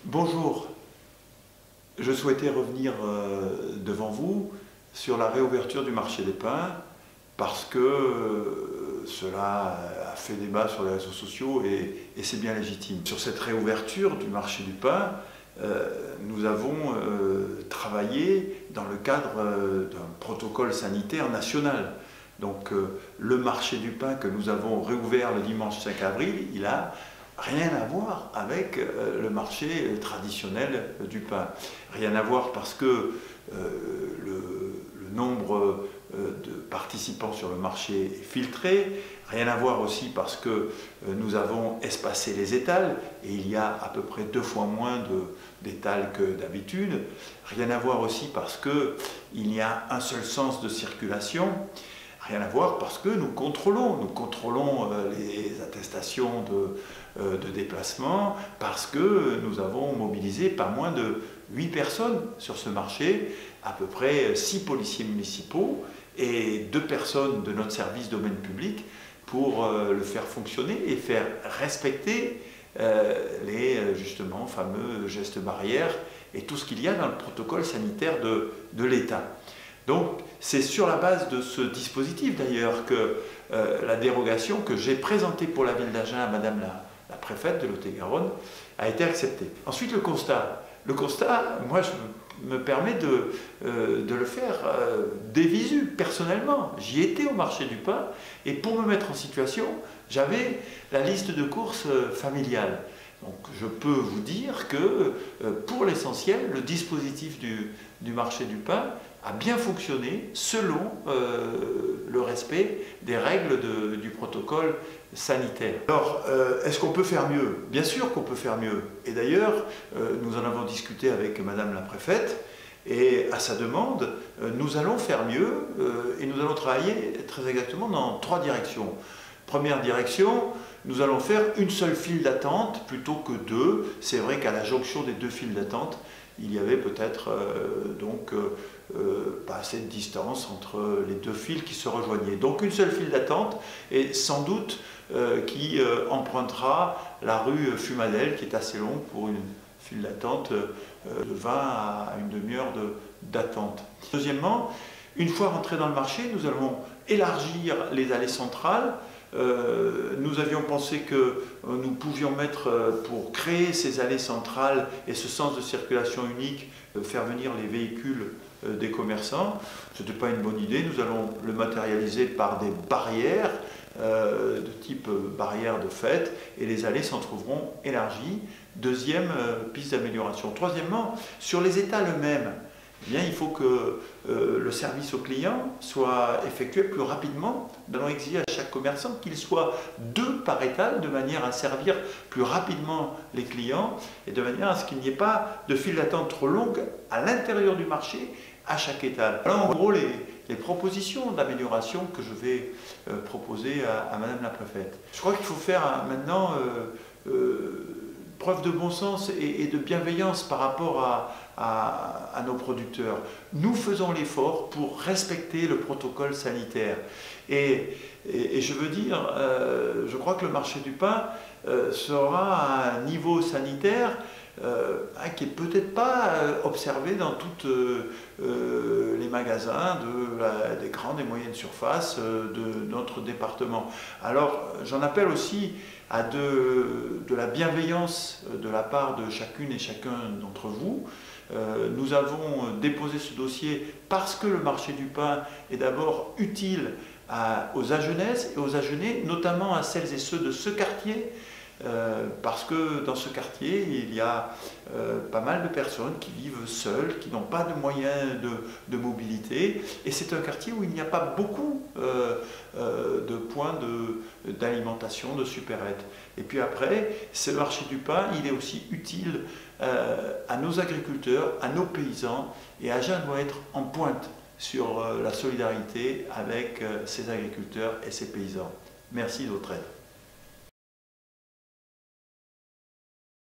Bonjour, je souhaitais revenir devant vous sur la réouverture du marché des pains parce que cela a fait débat sur les réseaux sociaux et c'est bien légitime. Sur cette réouverture du marché du pain, nous avons travaillé dans le cadre d'un protocole sanitaire national. Donc le marché du pain que nous avons réouvert le dimanche 5 avril, il n'a rien à voir avec le marché traditionnel du pain. Rien à voir parce que le nombre de participants sur le marché est filtré. Rien à voir aussi parce que nous avons espacé les étals et il y a à peu près 2 fois moins d'étals que d'habitude. Rien à voir aussi parce qu'il y a un seul sens de circulation. Rien à voir parce que nous contrôlons les attestations de déplacement, parce que nous avons mobilisé pas moins de 8 personnes sur ce marché, à peu près 6 policiers municipaux et 2 personnes de notre service domaine public pour le faire fonctionner et faire respecter les justement fameux gestes barrières et tout ce qu'il y a dans le protocole sanitaire de l'État. Donc c'est sur la base de ce dispositif d'ailleurs que la dérogation que j'ai présentée pour la ville d'Agen à Madame la préfète de Lot-et-Garonne a été acceptée. Ensuite le constat. Le constat, moi je me permets de le faire des visu, personnellement. J'y étais au marché du pain et pour me mettre en situation, j'avais la liste de courses familiales. Donc je peux vous dire que pour l'essentiel, le dispositif du marché du pain a bien fonctionné selon le respect des règles du protocole sanitaire. Alors, est-ce qu'on peut faire mieux? Bien sûr qu'on peut faire mieux. Et d'ailleurs, nous en avons discuté avec Madame la préfète, et à sa demande, nous allons faire mieux et nous allons travailler très exactement dans 3 directions. Première direction, nous allons faire une seule file d'attente plutôt que 2. C'est vrai qu'à la jonction des 2 files d'attente, il y avait peut-être pas assez de distance entre les 2 files qui se rejoignaient. Donc une seule file d'attente et sans doute qui empruntera la rue Fumadelle qui est assez longue pour une file d'attente de 20 à une demi-heure d'attente. Deuxièmement, une fois rentrés dans le marché, nous allons élargir les allées centrales. Nous avions pensé que nous pouvions mettre, pour créer ces allées centrales et ce sens de circulation unique, faire venir les véhicules des commerçants. Ce n'était pas une bonne idée. Nous allons le matérialiser par des barrières de type barrière de fête et les allées s'en trouveront élargies. Deuxième piste d'amélioration. Troisièmement, sur les étals eux-mêmes, eh bien, il faut que le service au client soit effectué plus rapidement. Nous allons exiger à chaque commerçant qu'il soit 2 par étal de manière à servir plus rapidement les clients et de manière à ce qu'il n'y ait pas de file d'attente trop longue à l'intérieur du marché à chaque étal. Alors en gros, les propositions d'amélioration que je vais proposer à Madame la préfète. Je crois qu'il faut faire maintenant preuve de bon sens et de bienveillance par rapport à nos producteurs. Nous faisons l'effort pour respecter le protocole sanitaire. Et je veux dire, je crois que le marché du pain sera à un niveau sanitaire qui n'est peut-être pas observé dans tous les magasins des grandes et moyennes surfaces de notre département. Alors j'en appelle aussi à de la bienveillance de la part de chacune et chacun d'entre vous. Nous avons déposé ce dossier parce que le marché du pain est d'abord utile aux Agenaises et aux Agenais, notamment à celles et ceux de ce quartier, parce que dans ce quartier, il y a pas mal de personnes qui vivent seules, qui n'ont pas de moyens de mobilité, et c'est un quartier où il n'y a pas beaucoup de points d'alimentation, de supérettes. Et puis après, ce marché du pain, il est aussi utile à nos agriculteurs, à nos paysans, et Agen doit être en pointe sur la solidarité avec ses agriculteurs et ses paysans. Merci de votre aide.